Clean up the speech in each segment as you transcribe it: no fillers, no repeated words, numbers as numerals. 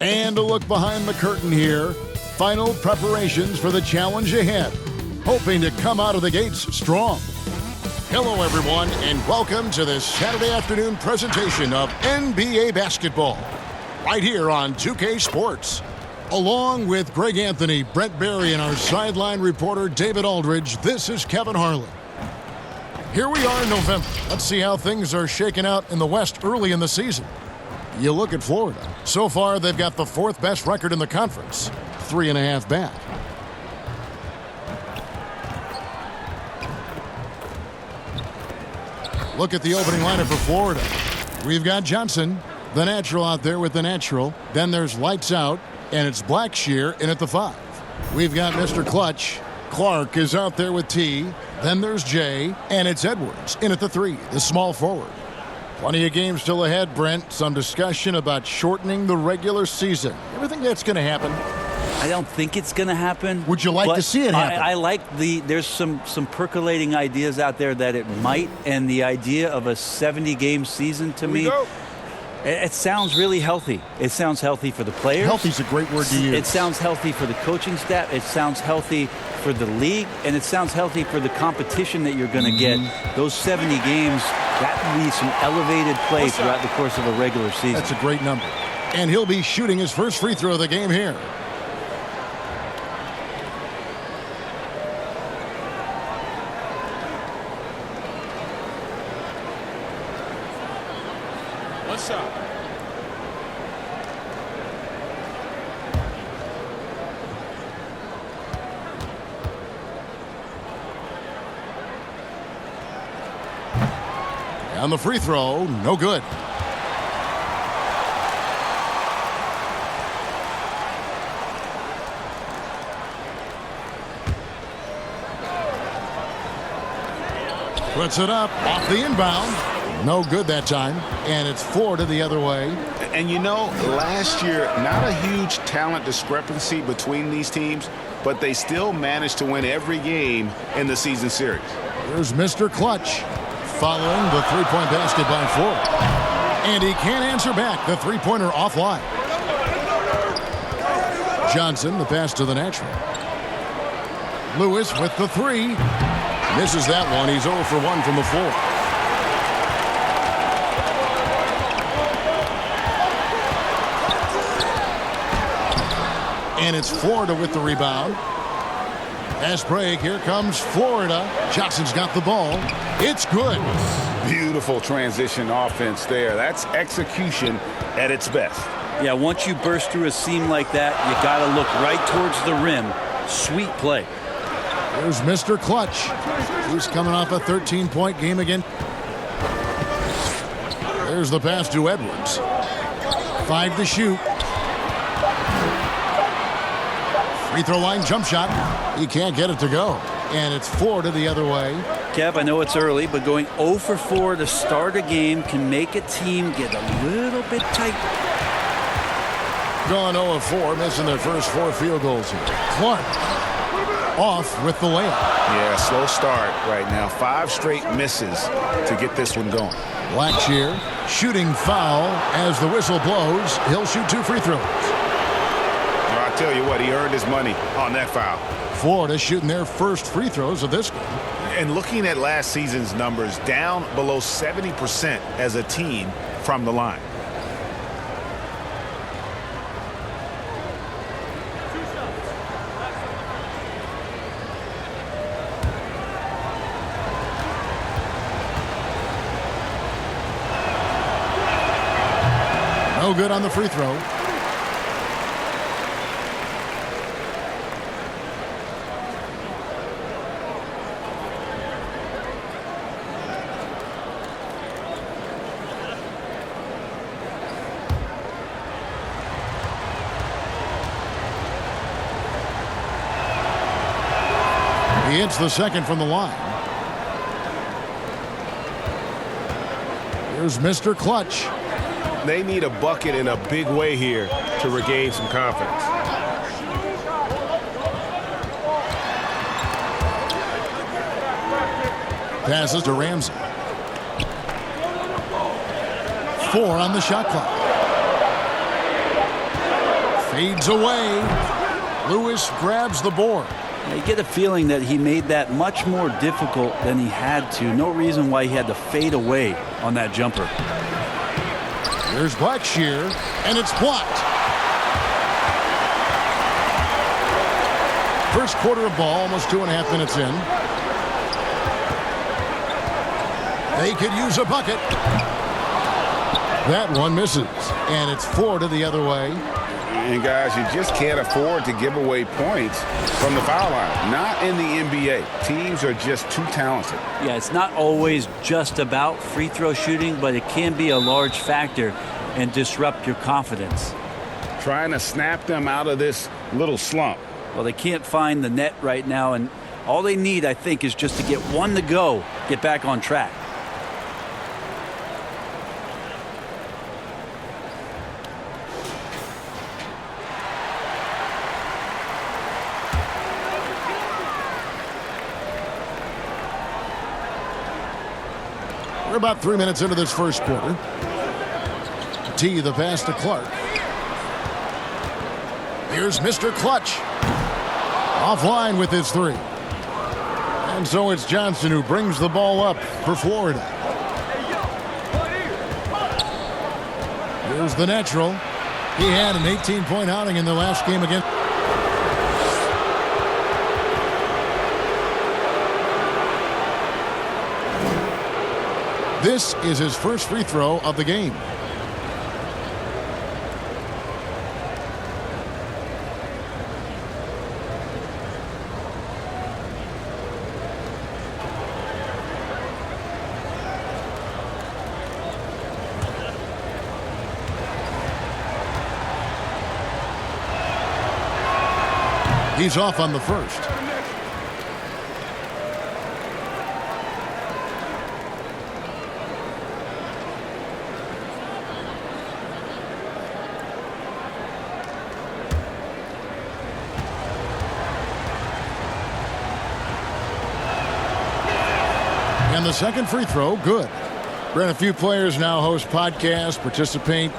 And a look behind the curtain here. Final preparations for the challenge ahead. Hoping to come out of the gates strong. Hello, everyone, and welcome to this Saturday afternoon presentation of NBA basketball. Right here on 2K Sports. Along with Greg Anthony, Brent Barry, and our sideline reporter David Aldridge, this is Kevin Harlan. Here we are in November. Let's see how things are shaking out in the West early in the season. You look at Florida. So far, they've got the fourth best record in the conference. 3.5 back. Look at the opening lineup for Florida. We've got Johnson, the natural out there with the natural. Then there's Lights Out, and it's Blackshear in at the 5. We've got Mr. Clutch. Clark is out there with T. Then there's Jay, and it's Edwards in at the 3, the small forward. Plenty of games still ahead, Brent. Some discussion about shortening the regular season. You think that's going to happen? I don't think it's going to happen. Would you like to see it happen? I like there's some percolating ideas out there that it might, and the idea of a 70-game season to me, it sounds really healthy. It sounds healthy for the players. Healthy's a great word to use. It sounds healthy for the coaching staff. It sounds healthy for the league, and it sounds healthy for the competition that you're going to get. Those 70 games, that will be some elevated play throughout the course of a regular season. That's a great number. And he'll be shooting his first free throw of the game here. What's up? On the free throw, no good. Puts it up off the inbound. No good that time. And it's Florida the other way. And you know, last year, not a huge talent discrepancy between these teams, but they still managed to win every game in the season series. Here's Mr. Clutch. Following the three-point basket by Florida. And he can't answer back. The three-pointer offline. Johnson, the pass to the natural. Lewis with the 3. Misses that one. He's 0 for 1 from the floor. And it's Florida with the rebound. Fast break. Here comes Florida. Johnson's got the ball. It's good. Beautiful transition offense there. That's execution at its best. Yeah, once you burst through a seam like that, you got to look right towards the rim. Sweet play. Here's Mr. Clutch. He's coming off a 13-point game again. There's the pass to Edwards. 5 to shoot. Free throw line jump shot. He can't get it to go. And it's Florida the other way. Kev, I know it's early, but going 0 for 4 to start a game can make a team get a little bit tight. Gone 0 of 4, missing their first 4 field goals here. Clark off with the layup. Yeah, slow start right now. 5 straight misses to get this one going. Blackshear shooting foul as the whistle blows. He'll shoot 2 free throws. I'll tell you what, he earned his money on that foul. Florida shooting their first free throws of this game. And looking at last season's numbers, down below 70% as a team from the line. No good on the free throw. He hits the second from the line. Here's Mr. Clutch. They need a bucket in a big way here to regain some confidence. Passes to Ramsey. 4 on the shot clock. Fades away. Lewis grabs the board. You get a feeling that he made that much more difficult than he had to. No reason why he had to fade away on that jumper. Here's Blackshear, and it's blocked. First quarter of ball, almost 2.5 minutes in. They could use a bucket. That one misses, and it's Florida the other way. And guys, you just can't afford to give away points from the foul line. Not in the NBA. Teams are just too talented. Yeah, it's not always just about free throw shooting, but it can be a large factor and disrupt your confidence. Trying to snap them out of this little slump. Well, they can't find the net right now, and all they need, I think, is just to get one to go, get back on track. We're about 3 minutes into this first quarter. T, the pass to Clark. Here's Mr. Clutch. Offline with his three. And so it's Johnson who brings the ball up for Florida. Here's the natural. He had an 18-point outing in the last game against. This is his first free throw of the game. He's off on the first. And the second free throw, good. Brent, a few players now host podcasts, participate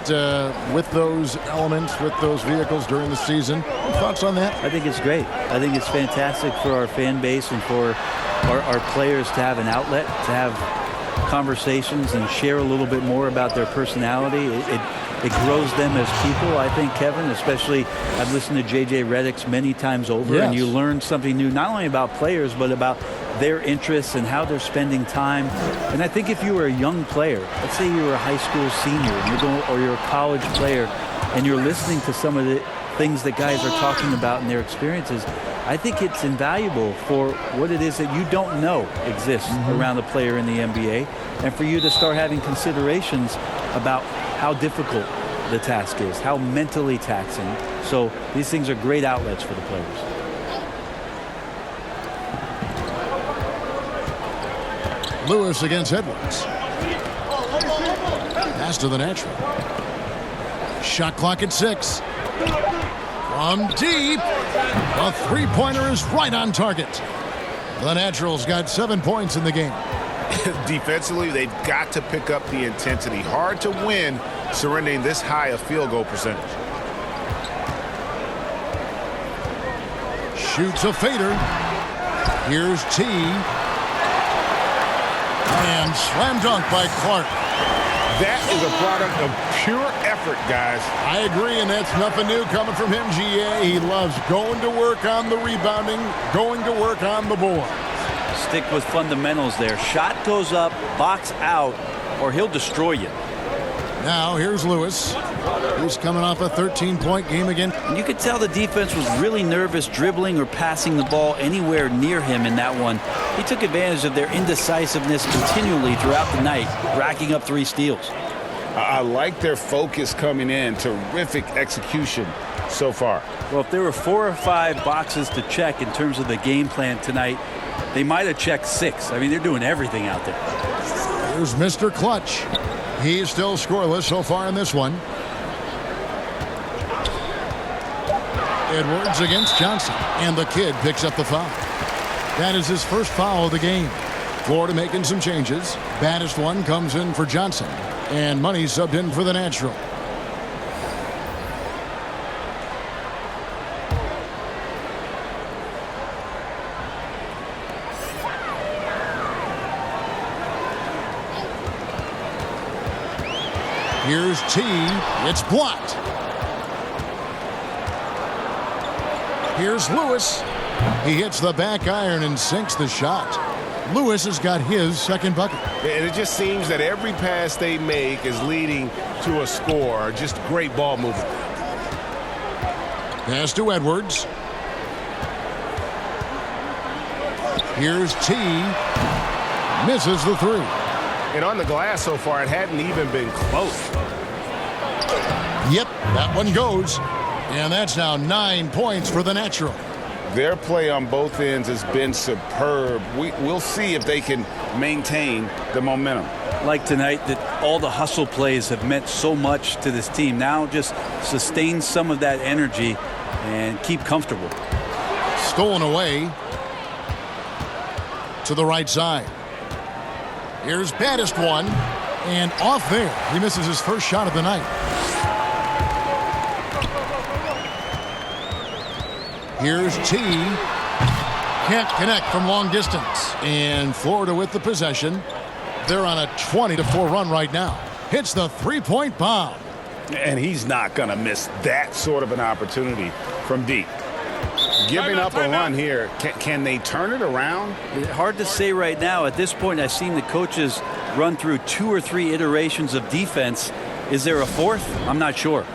with those elements, with those vehicles during the season. Thoughts on that? I think it's great. I think it's fantastic for our fan base and for our players to have an outlet, to have conversations and share a little bit more about their personality. It grows them as people, I think, Kevin, especially I've listened to J.J. Redick's many times over, yes. And you learn something new, not only about players, but about their interests and how they're spending time. And I think if you were a young player, let's say you were a high school senior and or you're a college player and you're listening to some of the things that guys are talking about in their experiences, I think it's invaluable for what it is that you don't know exists around a player in the NBA, and for you to start having considerations about how difficult the task is, how mentally taxing. So these things are great outlets for the players. Lewis against Edwards. Pass to the natural. Shot clock at 6. From deep. A three-pointer is right on target. The Naturals got 7 points in the game. Defensively, they've got to pick up the intensity. Hard to win surrendering this high a field goal percentage. Shoots a fader. Here's T. And slam dunk by Clark. That is a product of pure effort, guys. I agree, and that's nothing new coming from him, GA. He loves going to work on the rebounding, going to work on the board. Stick with fundamentals there. Shot goes up, box out, or he'll destroy you. Now here's Lewis. He's coming off a 13-point game again. You could tell the defense was really nervous dribbling or passing the ball anywhere near him in that one. He took advantage of their indecisiveness continually throughout the night, racking up 3 steals. I like their focus coming in. Terrific execution so far. Well, if there were 4 or 5 boxes to check in terms of the game plan tonight, they might have checked 6. I mean, they're doing everything out there. Here's Mr. Clutch. He's still scoreless so far in this one. Edwards against Johnson, and the kid picks up the foul. That is his first foul of the game. Florida making some changes. Baddest one comes in for Johnson, and Money subbed in for the natural. Here's T. It's blocked. Here's Lewis. He hits the back iron and sinks the shot. Lewis has got his second bucket. And it just seems that every pass they make is leading to a score. Just great ball movement. Pass to Edwards. Here's T. Misses the three. And on the glass so far, it hadn't even been close. Yep, that one goes. And that's now 9 points for the natural. Their play on both ends has been superb. We'll see if they can maintain the momentum. Like tonight, that all the hustle plays have meant so much to this team. Now just sustain some of that energy and keep comfortable. Stolen away to the right side. Here's baddest one, and off there. He misses his first shot of the night. Here's T. Can't connect from long distance. And Florida with the possession. They're on a 20-4 run right now. Hits the three-point bomb. And he's not going to miss that sort of an opportunity from deep. Giving up a run here. Can they turn it around? Hard to say right now. At this point, I've seen the coaches run through 2 or 3 iterations of defense. Is there a fourth? I'm not sure.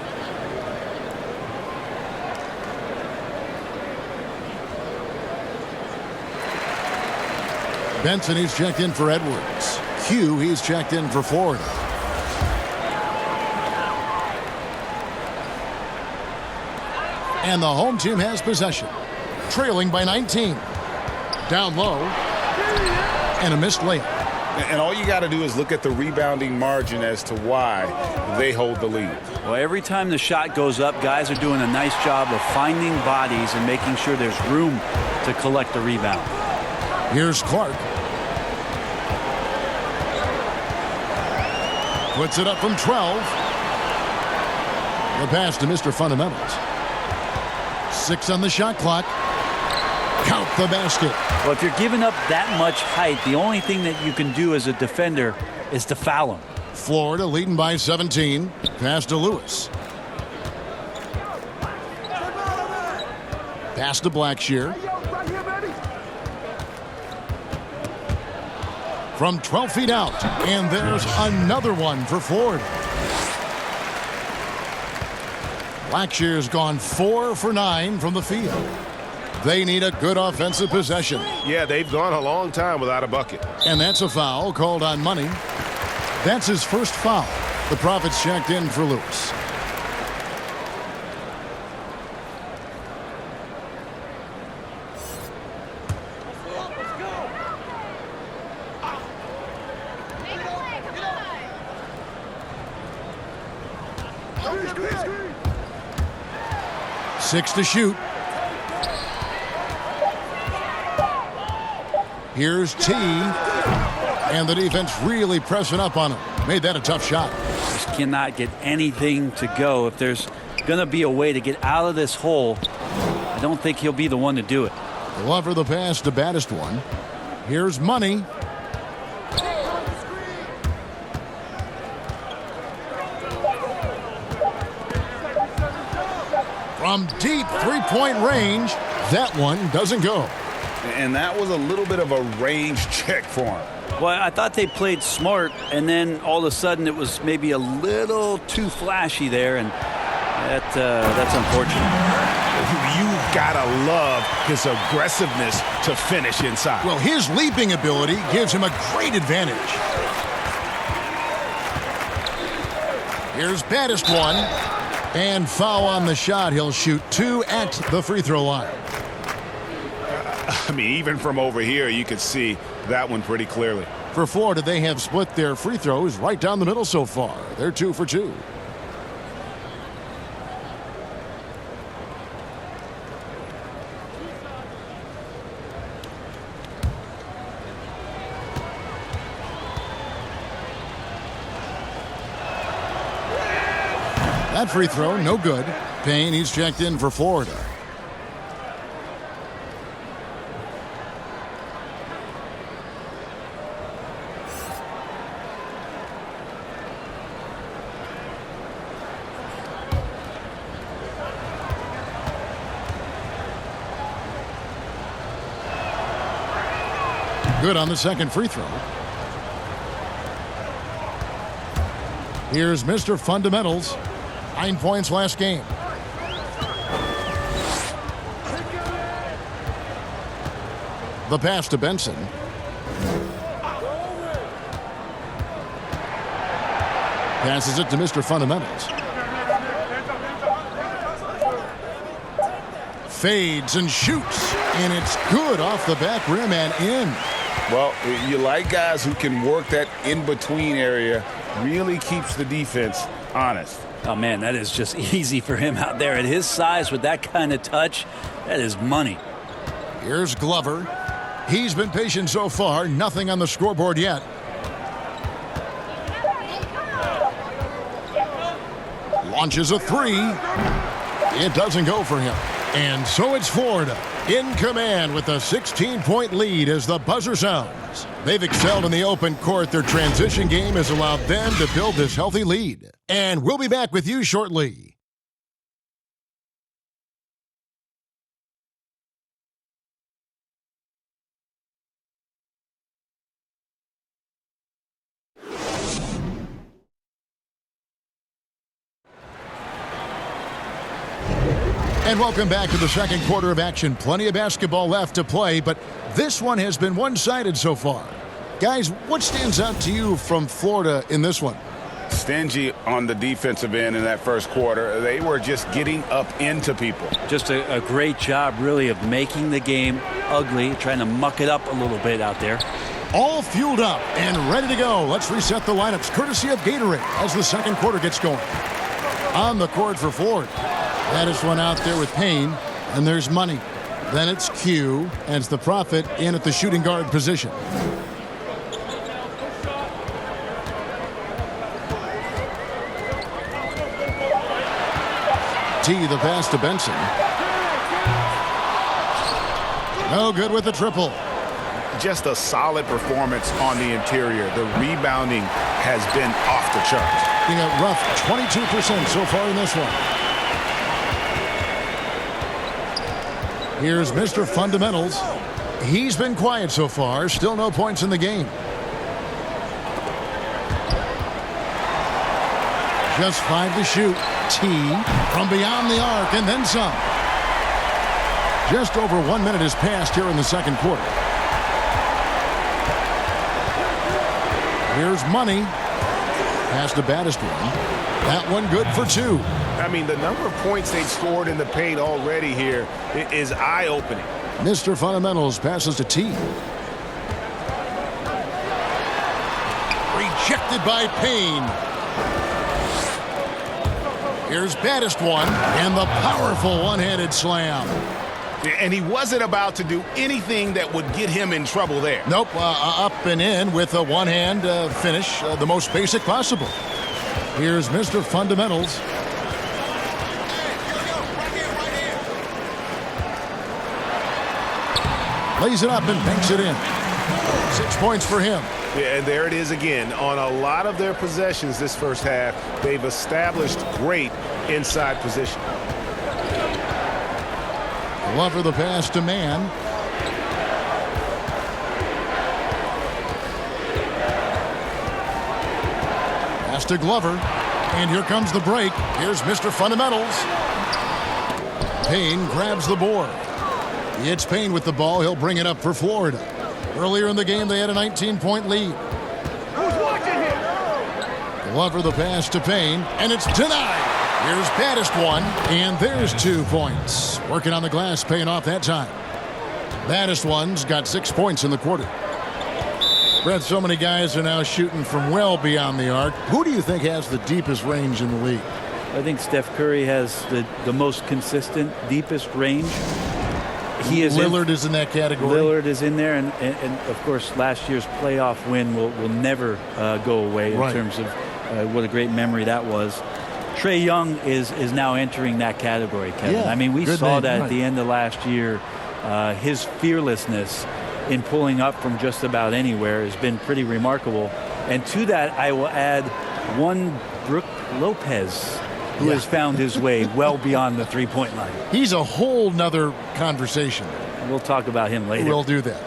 Benson, he's checked in for Edwards. Q, he's checked in for Florida. And the home team has possession. Trailing by 19. Down low. And a missed layup. And all you got to do is look at the rebounding margin as to why they hold the lead. Well, every time the shot goes up, guys are doing a nice job of finding bodies and making sure there's room to collect the rebound. Here's Clark. Puts it up from 12. The pass to Mr. Fundamentals. 6 on the shot clock. Count the basket. Well, if you're giving up that much height, the only thing that you can do as a defender is to foul him. Florida leading by 17. Pass to Lewis. Pass to Blackshear. From 12 feet out. And there's another one for Florida. Blackshear's gone 4 for 9 from the field. They need a good offensive possession. Yeah, they've gone a long time without a bucket. And that's a foul called on Money. That's his first foul. The Profits checked in for Lewis. Six to shoot. Here's T. And the defense really pressing up on him. Made that a tough shot. Just cannot get anything to go. If there's going to be a way to get out of this hole, I don't think he'll be the one to do it. Glover the pass to baddest one. Here's Money. From deep three-point range, that one doesn't go. And that was a little bit of a range check for him. Well, I thought they played smart, and then all of a sudden it was maybe a little too flashy there, and that's unfortunate. You've got to love his aggressiveness to finish inside. Well, his leaping ability gives him a great advantage. Here's baddest one. And foul on the shot. He'll shoot 2 at the free throw line. I mean, even from over here, you could see that one pretty clearly. For Florida, they have split their free throws right down the middle so far. They're 2 for 2. That free throw, no good. Payne, he's checked in for Florida. Good on the second free throw. Here's Mr. Fundamentals. 9 points last game. The pass to Benson. Passes it to Mr. Fundamentals. Fades and shoots. And it's good off the back rim and in. Well, you like guys who can work that in-between area. Really keeps the defense honest. Oh, man, that is just easy for him out there. At his size, with that kind of touch, that is money. Here's Glover. He's been patient so far. Nothing on the scoreboard yet. Launches a three. It doesn't go for him. And so it's Florida in command with a 16-point lead as the buzzer sounds. They've excelled in the open court. Their transition game has allowed them to build this healthy lead. And we'll be back with you shortly. And welcome back to the second quarter of action. Plenty of basketball left to play, but this one has been one-sided so far. Guys, what stands out to you from Florida in this one? Stingy on the defensive end in that first quarter. They were just getting up into people. Just a great job, really, of making the game ugly, trying to muck it up a little bit out there. All fueled up and ready to go. Let's reset the lineups courtesy of Gatorade as the second quarter gets going. On the court for Florida. That is one out there with Payne, and there's Money. Then it's Q as the Prophet in at the shooting guard position. T, the pass to Benson. No good with the triple. Just a solid performance on the interior. The rebounding has been off the charts. Being a rough 22% so far in this one. Here's Mr. Fundamentals. He's been quiet so far. Still no points in the game. Just 5 to shoot. T from beyond the arc and then some. Just over 1 minute has passed here in the second quarter. Here's Money. Pass to Baddest one. That one good for 2. I mean, the number of points they've scored in the paint already here is eye-opening. Mr. Fundamentals passes to T. Rejected by Payne. Here's Baddest one and the powerful one-handed slam. And he wasn't about to do anything that would get him in trouble there. Nope, up and in with a one-hand finish, the most basic possible. Here's Mr. Fundamentals. Lays it up and banks it in. 6 points for him. Yeah, and there it is again. On a lot of their possessions this first half, they've established great inside position. Glover the pass to Mann. Pass to Glover. And here comes the break. Here's Mr. Fundamentals. Payne grabs the board. It's Payne with the ball. He'll bring it up for Florida. Earlier in the game, they had a 19-point lead. Who's watching here? Glover the pass to Payne, and it's denied. Here's Baddest one, and there's 2 points. Working on the glass, paying off that time. Baddest one's got 6 points in the quarter. Brett, so many guys are now shooting from well beyond the arc. Who do you think has the deepest range in the league? I think Steph Curry has the most consistent, deepest range. Lillard is in that category. Lillard is in there, and of course, last year's playoff win will never go away in terms of what a great memory that was. Trae Young is now entering that category, Kevin. Yeah, I mean, we saw name, that at the end of last year. His fearlessness in pulling up from just about anywhere has been pretty remarkable. And to that, I will add one Brook Lopez, who has found his way well beyond the three-point line. He's a whole nother conversation. We'll talk about him later. We'll do that.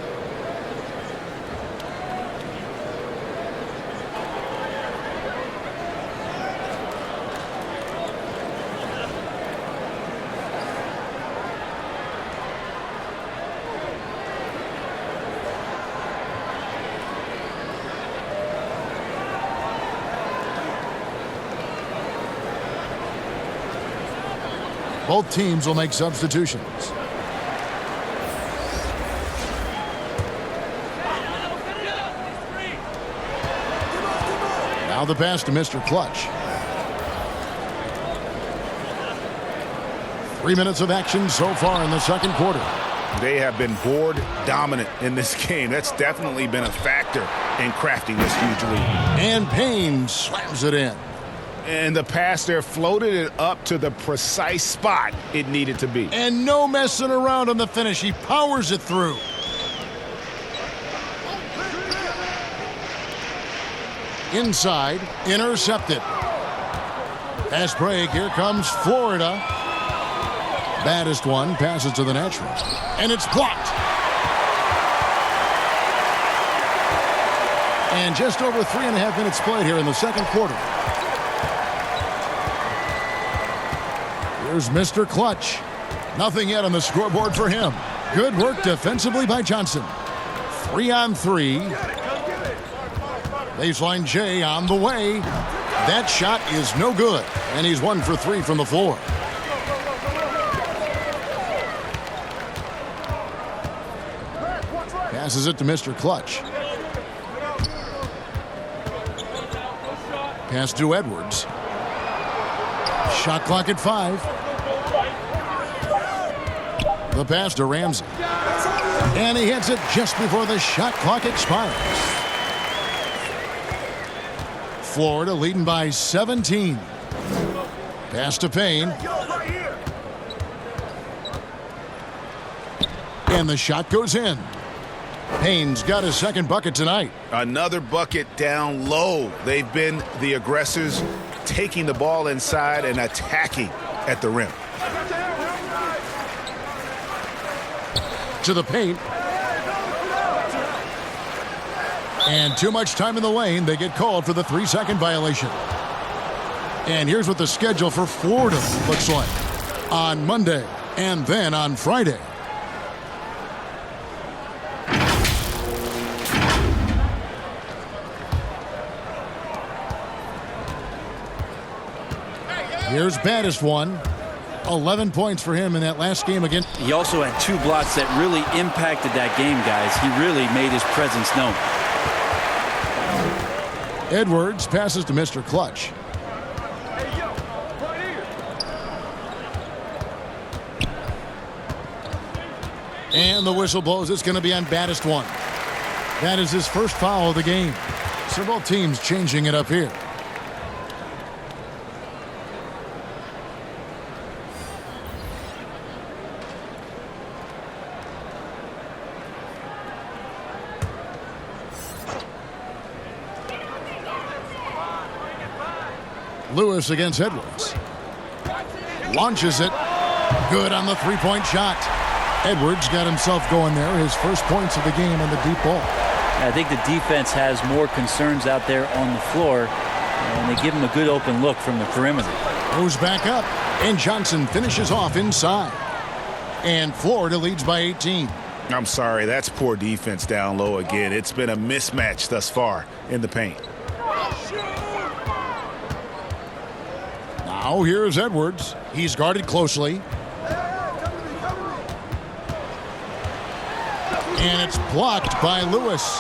Both teams will make substitutions. Now the pass to Mr. Clutch. 3 minutes of action so far in the second quarter. They have been board dominant in this game. That's definitely been a factor in crafting this huge lead. And Payne slams it in. And the pass there floated it up to the precise spot it needed to be. And no messing around on the finish. He powers it through. Inside, intercepted. Fast break. Here comes Florida. Baddest one passes to the natural. And it's blocked. And just over 3.5 minutes played here in the second quarter. Here's Mr. Clutch. Nothing yet on the scoreboard for him. Good work defensively by Johnson. 3-on-3. Baseline J on the way. That shot is no good. And he's 1 for 3 from the floor. Passes it to Mr. Clutch. Pass to Edwards. Shot clock at 5. The pass to Ramsey. And he hits it just before the shot clock expires. Florida leading by 17. Pass to Payne. And the shot goes in. Payne's got his second bucket tonight. Another bucket down low. They've been the aggressors, taking the ball inside and attacking at the rim. To the paint. And too much time in the lane. They get called for the 3-second violation. And here's what the schedule for Florida looks like on Monday and then on Friday. Here's baddest one. 11 points for him in that last game again. He also had 2 blocks that really impacted that game, guys. He really made his presence known. Edwards passes to Mr. Clutch. And the whistle blows. It's going to be on baddest one. That is his first foul of the game. So both teams changing it up here. Lewis against Edwards. Launches it. Good on the three-point shot. Edwards got himself going there. His first points of the game on the deep ball. I think the defense has more concerns out there on the floor, and they give him a good open look from the perimeter. Goes back up, and Johnson finishes off inside. And Florida leads by 18. I'm sorry, that's poor defense down low again. It's been a mismatch thus far in the paint. Now here's Edwards. He's guarded closely. And it's blocked by Lewis.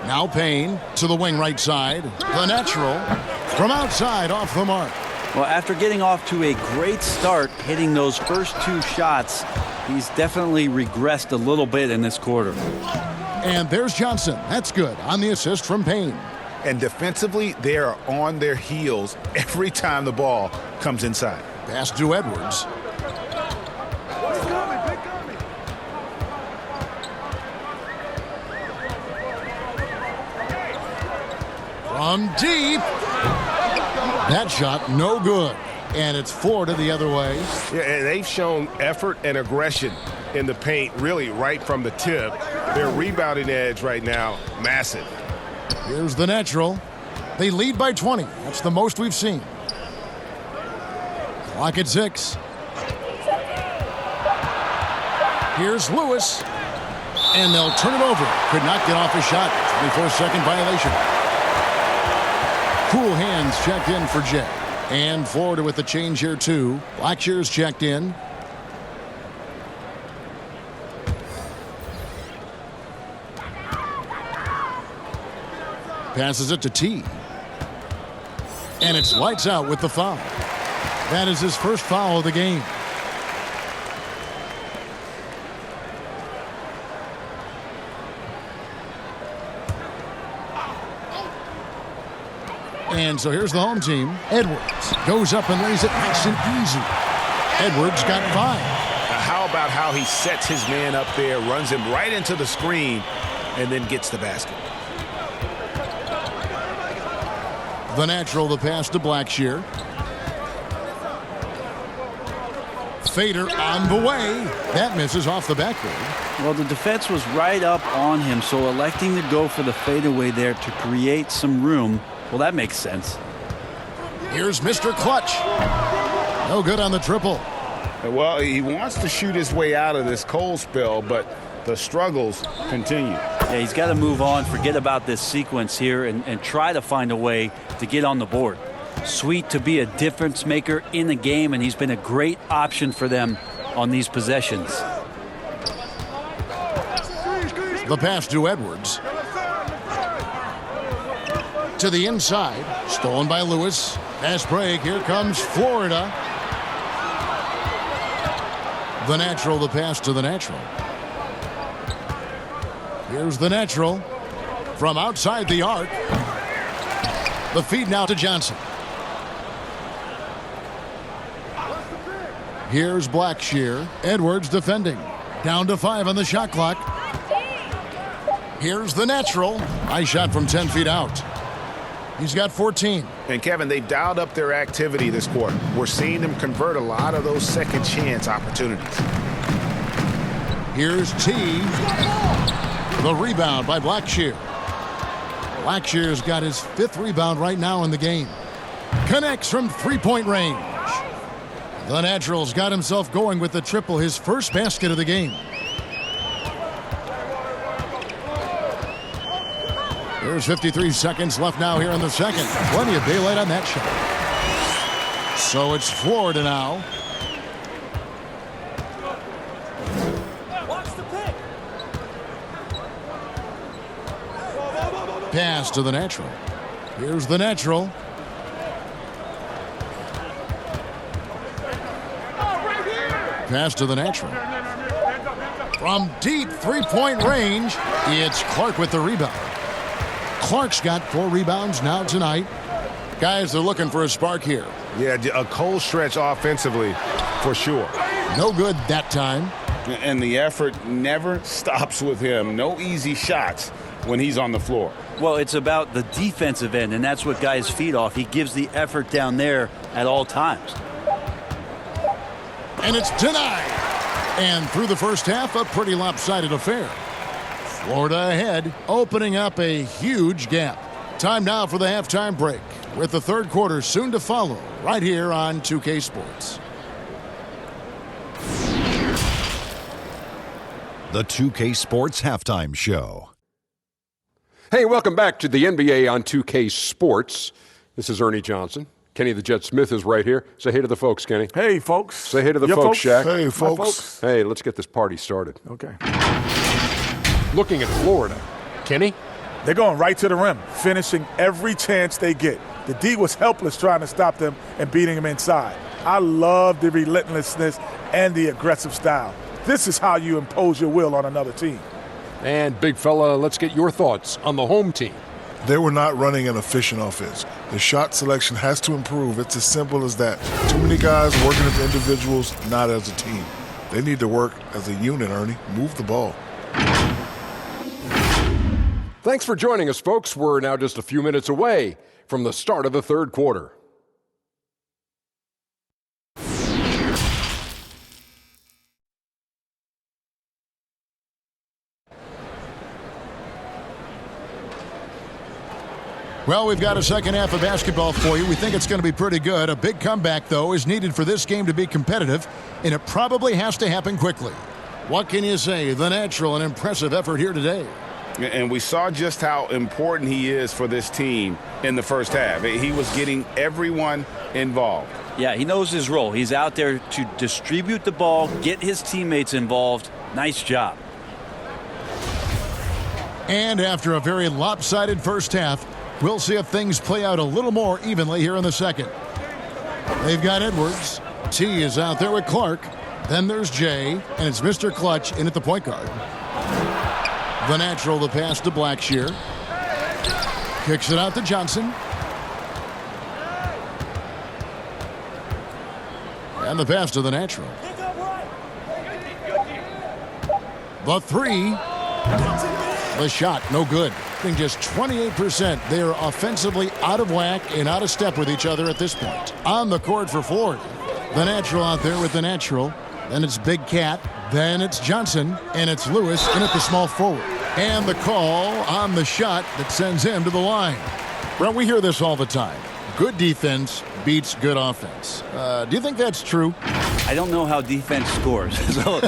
Now Payne to the wing right side. The natural from outside off the mark. Well, after getting off to a great start, hitting those first 2 shots, he's definitely regressed a little bit in this quarter. And there's Johnson. That's good on the assist from Payne. And defensively, they are on their heels every time the ball comes inside. Pass to Edwards. From deep. That shot no good. And it's Florida the other way. Yeah, and they've shown effort and aggression in the paint really right from the tip. Their rebounding edge right now, massive. Here's the natural. They lead by 20. That's the most we've seen. Clock at 6. Here's Lewis. And they'll turn it over. Could not get off a shot. 24-second violation. Cool hands checked in for Jay. And Florida with the change here, too. Blackshear's checked in. Passes it to T. And it's lights out with the foul. That is his first foul of the game. And so here's the home team. Edwards goes up and lays it nice and easy. Edwards got 5. How about how he sets his man up there, runs him right into the screen, and then gets the basket. The natural, the pass to Blackshear. Fader on the way. That misses off the backboard. Well, the defense was right up on him, so electing to go for the fadeaway there to create some room, well, that makes sense. Here's Mr. Clutch. No good on the triple. Well, he wants to shoot his way out of this cold spell, but the struggles continue. Yeah, he's got to move on, forget about this sequence here, and try to find a way to get on the board. Sweet to be a difference maker in the game, and he's been a great option for them on these possessions. The pass to Edwards. To the inside. Stolen by Lewis. Pass break. Here comes Florida. The natural, the pass to the natural. Here's the natural. From outside the arc. The feed now to Johnson. Here's Blackshear. Edwards defending. Down to 5 on the shot clock. Here's the natural. Nice shot from 10 feet out. He's got 14. And, Kevin, they've dialed up their activity this quarter. We're seeing them convert a lot of those second chance opportunities. Here's T. The rebound by Blackshear. Blackshear's got his 5th rebound right now in the game. Connects from three-point range. The natural's got himself going with the triple, his first basket of the game. There's 53 seconds left now here in the second. Plenty of daylight on that shot. So it's Florida now. Watch the pick. Pass to the natural. Here's the natural. Pass to the natural. From deep three-point range, it's Clark with the rebound. Clark's got 4 rebounds now tonight. Guys, they're looking for a spark here. Yeah, a cold stretch offensively for sure. No good that time. And the effort never stops with him. No easy shots when he's on the floor. Well, it's about the defensive end, and that's what guys feed off. He gives the effort down there at all times. And it's denied. And through the first half, a pretty lopsided affair. Florida ahead, opening up a huge gap. Time now for the halftime break, with the third quarter soon to follow, right here on 2K Sports. The 2K Sports Halftime Show. Hey, welcome back to the NBA on 2K Sports. This is Ernie Johnson. Kenny the Jet Smith is right here. Say hey to the folks, Kenny. Hey, folks. Say hey to the folks, Shaq. Hey, folks. Hey, let's get this party started. Okay. Looking at Florida. Kenny? They're going right to the rim, finishing every chance they get. The D was helpless trying to stop them and beating them inside. I love the relentlessness and the aggressive style. This is how you impose your will on another team. And, big fella, let's get your thoughts on the home team. They were not running an efficient offense. The shot selection has to improve. It's as simple as that. Too many guys working as individuals, not as a team. They need to work as a unit, Ernie. Move the ball. Thanks for joining us, folks. We're now just a few minutes away from the start of the third quarter. Well, we've got a second half of basketball for you. We think it's going to be pretty good. A big comeback, though, is needed for this game to be competitive, and it probably has to happen quickly. What can you say? The natural and impressive effort here today. And we saw just how important he is for this team in the first half. He was getting everyone involved. Yeah, he knows his role. He's out there to distribute the ball, get his teammates involved. Nice job. And after a very lopsided first half, we'll see if things play out a little more evenly here in the second. They've got Edwards. T is out there with Clark. Then there's Jay, and it's Mr. Clutch in at the point guard. The natural, the pass to Blackshear. Kicks it out to Johnson. And the pass to the natural. The three. The shot, no good. I think just 28%. They are offensively out of whack and out of step with each other at this point. On the court for Florida. The natural out there with the natural. Then it's Big Cat. Then it's Johnson. And it's Lewis in at the small forward. And the call on the shot that sends him to the line. Well, we hear this all the time. Good defense beats good offense. Do you think that's true? I don't know how defense scores. So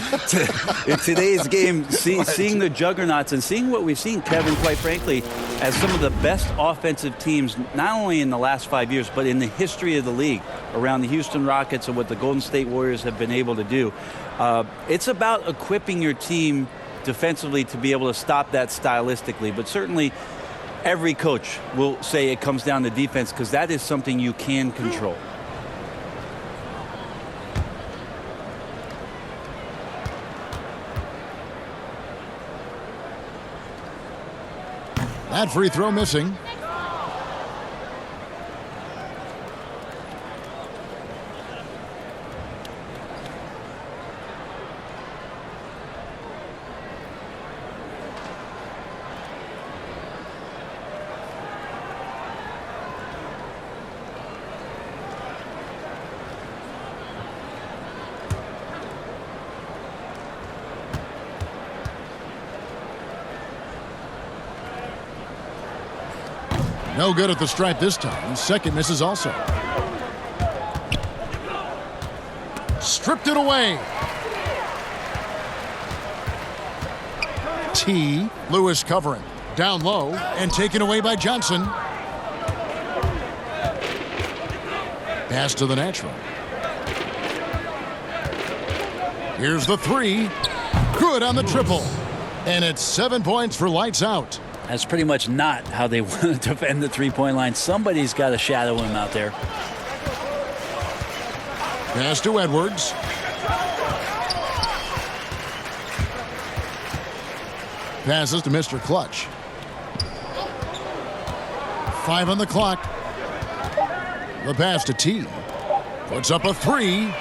in today's game, seeing the juggernauts and seeing what we've seen, Kevin, quite frankly, as some of the best offensive teams, not only in the last 5 years, but in the history of the league, around the Houston Rockets and what the Golden State Warriors have been able to do. It's about equipping your team defensively to be able to stop that stylistically, but certainly every coach will say it comes down to defense because that is something you can control. That free throw missing. No good at the stripe this time. Second misses also. Stripped it away. T. Lewis covering. Down low and taken away by Johnson. Pass to the natural. Here's the three. Good on the triple. And it's 7 points for lights out. That's pretty much not how they want to defend the three-point line. Somebody's got to shadow him out there. Pass to Edwards. Passes to Mr. Clutch. 5 on the clock. The pass to T. Puts up a three.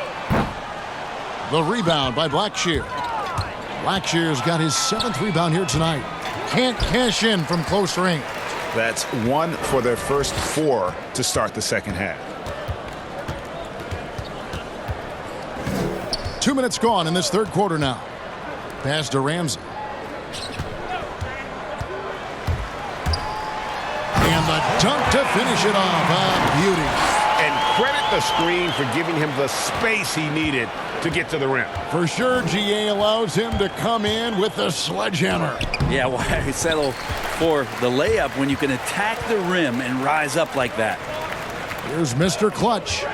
The rebound by Blackshear. Blackshear's got his 7th rebound here tonight. Can't cash in from close range. That's 1 for their first 4 to start the second half. 2 minutes gone in this third quarter now. Pass to Ramsey. And the dunk to finish it off. A beauty. And credit the screen for giving him the space he needed to get to the rim. For sure, GA allows him to come in with the sledgehammer. Yeah, why settle for the layup when you can attack the rim and rise up like that? Here's Mr. Clutch.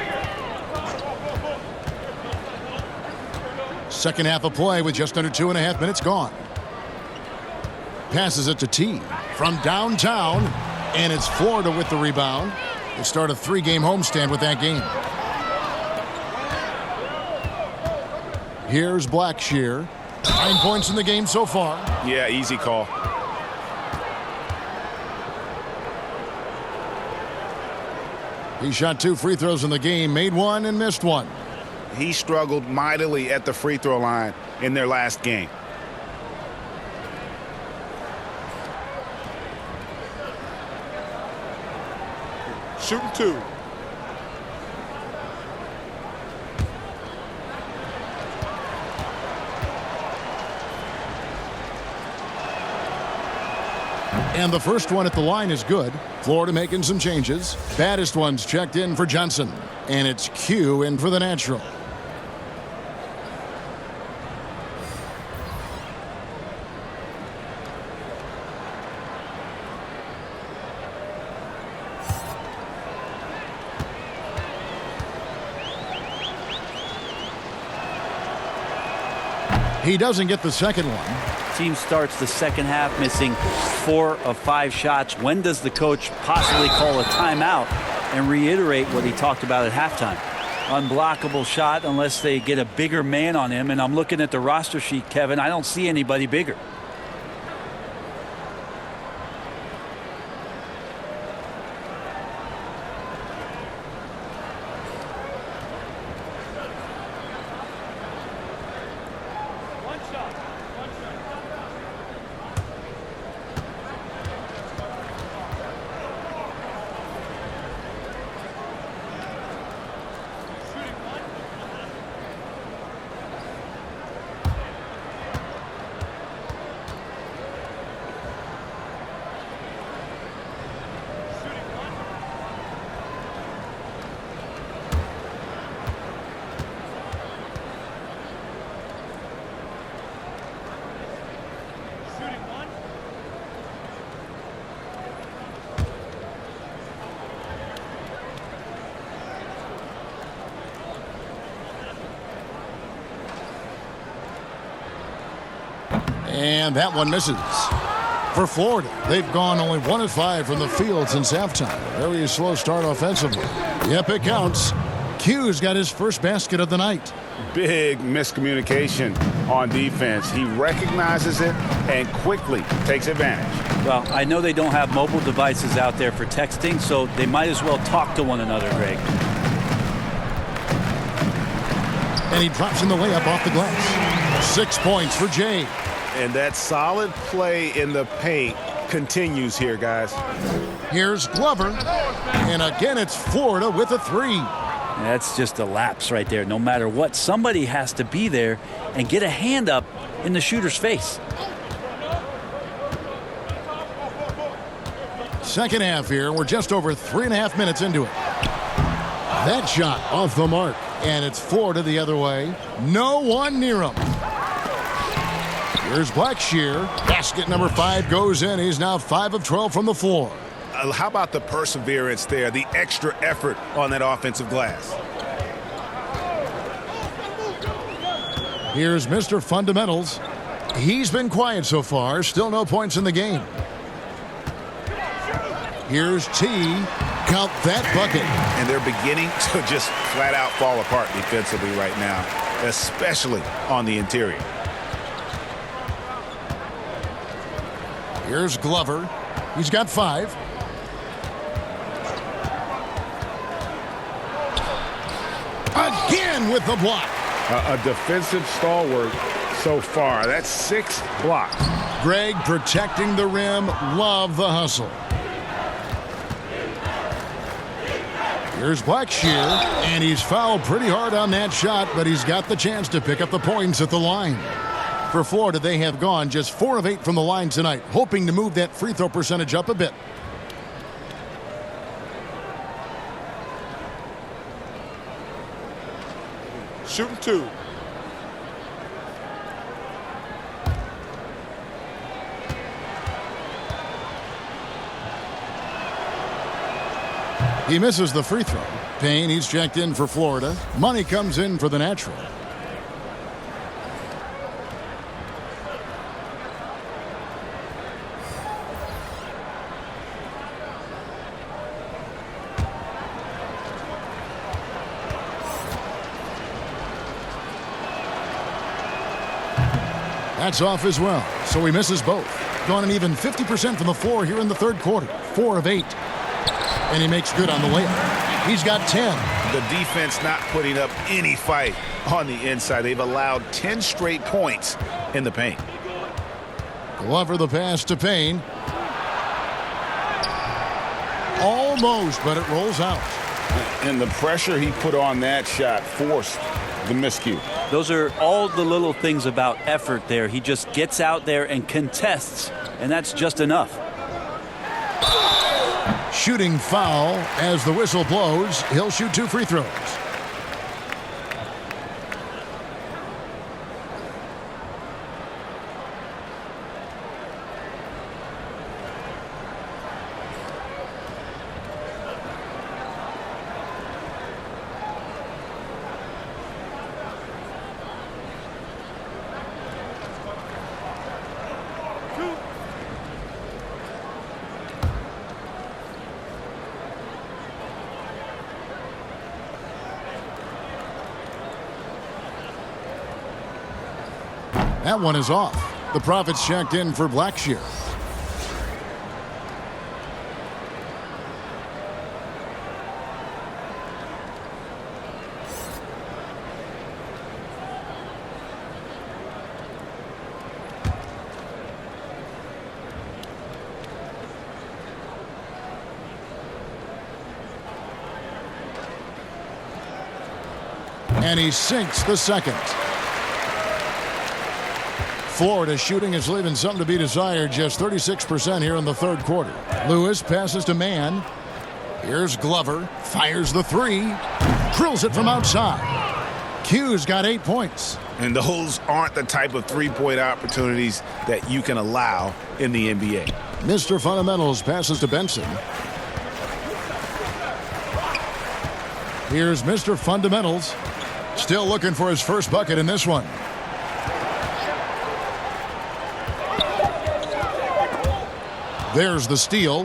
Second half of play with just under 2.5 minutes gone. Passes it to T from downtown, and it's Florida with the rebound. They start a 3-game homestand with that game. Here's Blackshear. 9 points in the game so far. Yeah, easy call. He shot 2 free throws in the game, made 1 and missed 1. He struggled mightily at the free throw line in their last game. Shooting 2. And the first one at the line is good. Florida making some changes. Baddest ones checked in for Johnson. And it's Q in for the natural. He doesn't get the second one. Team starts the second half missing 4 of 5 shots. When does the coach possibly call a timeout and reiterate what he talked about at halftime? Unblockable shot unless they get a bigger man on him. And I'm looking at the roster sheet, Kevin. I don't see anybody bigger. And that one misses. For Florida, they've gone only 1 of 5 from the field since halftime. Very slow start offensively. Yep, it counts. Q's got his first basket of the night. Big miscommunication on defense. He recognizes it and quickly takes advantage. Well, I know they don't have mobile devices out there for texting, so they might as well talk to one another, Greg. And he drops in the layup off the glass. 6 points for Jay. And that solid play in the paint continues here, guys. Here's Glover. And again, it's Florida with a 3. That's just a lapse right there. No matter what, somebody has to be there and get a hand up in the shooter's face. Second half here. We're just over 3.5 minutes into it. That shot off the mark. And it's Florida the other way. No one near him. Here's Blackshear. Basket number 5 goes in. He's now 5 of 12 from the floor. How about the perseverance there, the extra effort on that offensive glass? Here's Mr. Fundamentals. He's been quiet so far. Still no points in the game. Here's T. Count that bucket. And they're beginning to just flat out fall apart defensively right now, especially on the interior. Here's Glover. He's got 5. Again with the block. A defensive stalwart so far. That's 6 blocks. Greg protecting the rim. Love the hustle. Here's Blackshear, and he's fouled pretty hard on that shot, but he's got the chance to pick up the points at the line. For Florida, they have gone just 4 of 8 from the line tonight, hoping to move that free throw percentage up a bit. Shooting 2. He misses the free throw. Payne, he's checked in for Florida. Money comes in for the natural. That's off as well, so he misses both. Gone an even 50% from the floor here in the third quarter. 4 of 8. And he makes good on the layup. He's got 10. The defense not putting up any fight on the inside. They've allowed 10 straight points in the paint. Glover the pass to Payne. Almost, but it rolls out. And the pressure he put on that shot forced the miscue. Those are all the little things about effort there. He just gets out there and contests, and that's just enough. Shooting foul as the whistle blows. He'll shoot 2 free throws. That one is off. The Profits checked in for Blackshear. And he sinks the second. Florida shooting is leaving something to be desired. Just 36% here in the third quarter. Lewis passes to Mann. Here's Glover. Fires the three. Drills it from outside. Q's got 8 points. And those aren't the type of three-point opportunities that you can allow in the NBA. Mr. Fundamentals passes to Benson. Here's Mr. Fundamentals. Still looking for his first bucket in this one. There's the steal.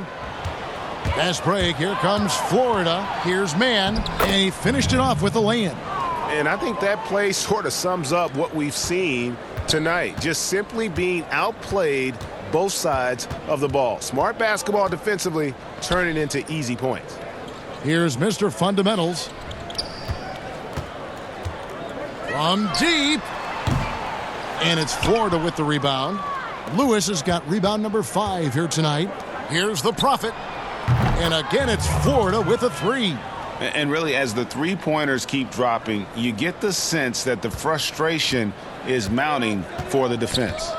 Fast break. Here comes Florida. Here's Mann. And he finished it off with a lay-in. And I think that play sort of sums up what we've seen tonight. Just simply being outplayed both sides of the ball. Smart basketball defensively, turning into easy points. Here's Mr. Fundamentals. From deep. And it's Florida with the rebound. Lewis has got rebound number 5 here tonight. Here's the Prophet. And again, it's Florida with a three. And really, as the three-pointers keep dropping, you get the sense that the frustration is mounting for the defense.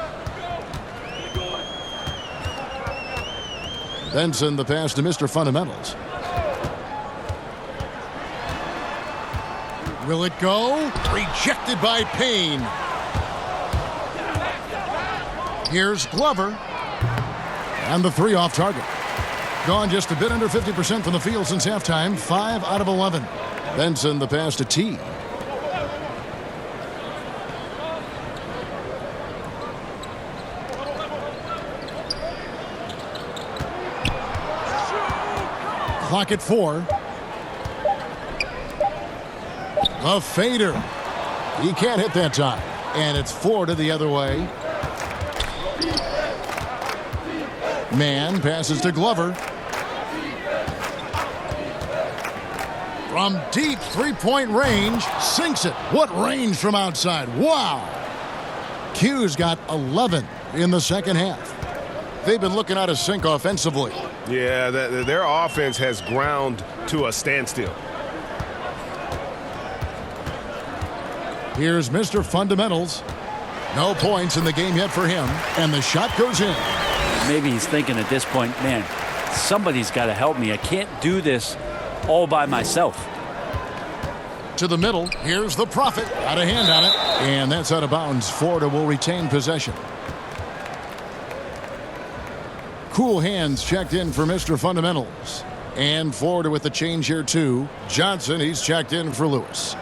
Benson the pass to Mr. Fundamentals. Will it go? Rejected by Payne. Here's Glover. And the three off target. Gone just a bit under 50% from the field since halftime. 5 out of 11. Benson the pass to T. Clock at 4. A fader. He can't hit that time. And it's Florida the other way. Mann passes to Glover. From deep three-point range, sinks it. What range from outside? Wow. Q's got 11 in the second half. They've been looking out of sync offensively. Yeah, their offense has ground to a standstill. Here's Mr. Fundamentals. No points in the game yet for him. And the shot goes in. Maybe he's thinking at this point, man, somebody's got to help me. I can't do this all by myself. To the middle. Here's the Prophet. Got a hand on it. And that's out of bounds. Florida will retain possession. Cool hands checked in for Mr. Fundamentals. And Florida with the change here too. Johnson, he's checked in for Lewis.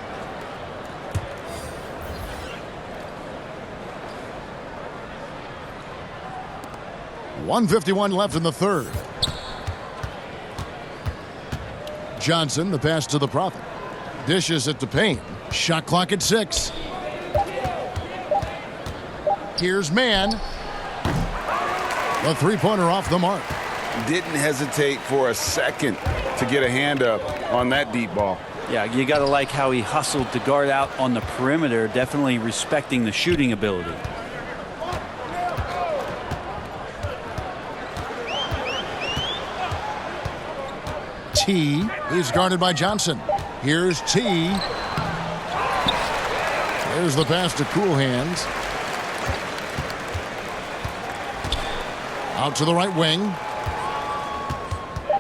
.151 left in the third. Johnson, the pass to the Prophet. Dishes it to Payne. Shot clock at 6. Here's Mann. The three-pointer off the mark. Didn't hesitate for a second to get a hand up on that deep ball. Yeah, you got to like how he hustled to guard out on the perimeter, definitely respecting the shooting ability. T is guarded by Johnson. Here's T. There's the pass to Cool Hands. Out to the right wing.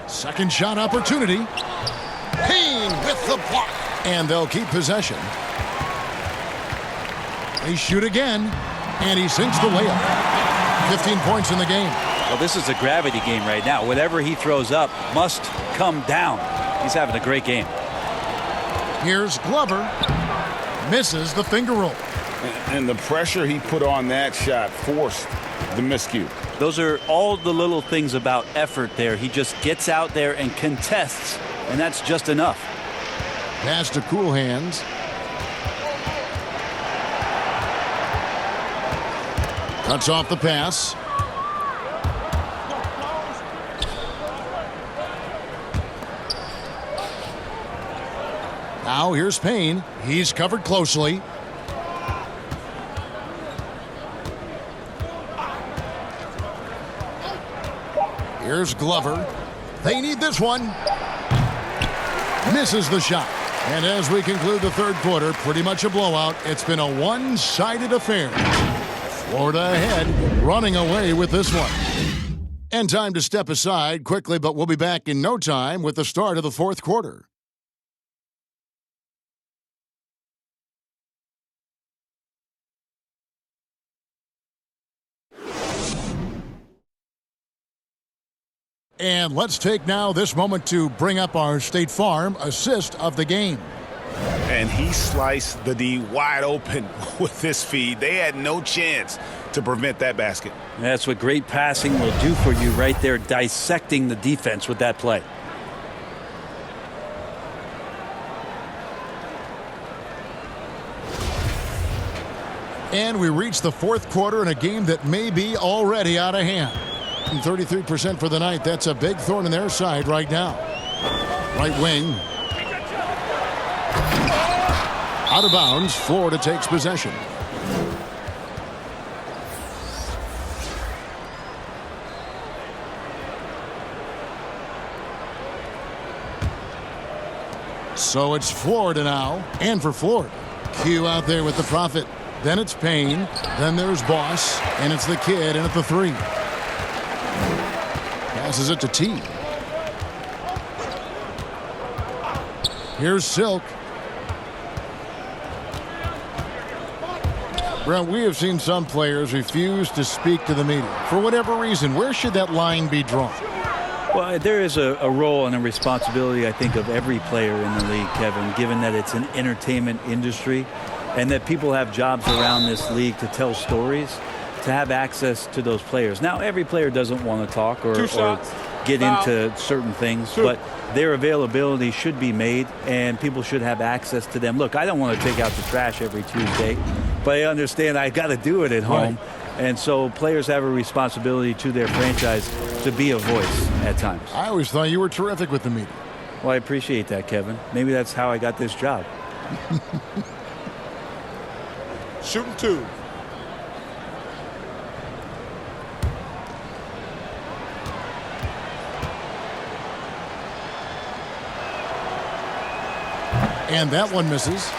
Second shot opportunity. Payne with the block. And they'll keep possession. They shoot again. And he sinks the layup. 15 points in the game. Well, this is a gravity game right now. Whatever he throws up must come down. He's having a great game. Here's Glover. Misses the finger roll. And the pressure he put on that shot forced the miscue. Those are all the little things about effort there. He just gets out there and contests, and that's just enough. Pass to Cool Hands. Cuts off the pass. Now here's Payne. He's covered closely. Here's Glover. They need this one. Misses the shot. And as we conclude the third quarter, pretty much a blowout. It's been a one-sided affair. Florida ahead, running away with this one. And time to step aside quickly, but we'll be back in no time with the start of the fourth quarter. And let's take now this moment to bring up our State Farm assist of the game. And he sliced the D wide open with this feed. They had no chance to prevent that basket. That's what great passing will do for you right there, dissecting the defense with that play. And we reach the fourth quarter in a game that may be already out of hand. 33% for the night. That's a big thorn in their side right now. Right wing. Out of bounds. Florida takes possession. So it's Florida now. And for Florida, Q out there with the Prophet. Then it's Payne. Then there's Boss. And it's the kid in at the 3. Passes it to T. Here's Silk. Brent, we have seen some players refuse to speak to the media. For whatever reason, where should that line be drawn? Well, there is a role and a responsibility, I think, of every player in the league, Kevin, given that it's an entertainment industry and that people have jobs around this league to tell stories, to have access to those players. Now, every player doesn't want to talk or get into certain things, but their availability should be made, and people should have access to them. Look, I don't want to take out the trash every Tuesday, but I understand I got to do it at home. Right. And so players have a responsibility to their franchise to be a voice at times. I always thought you were terrific with the media. Well, I appreciate that, Kevin. Maybe that's how I got this job. Shooting 2. And that one misses.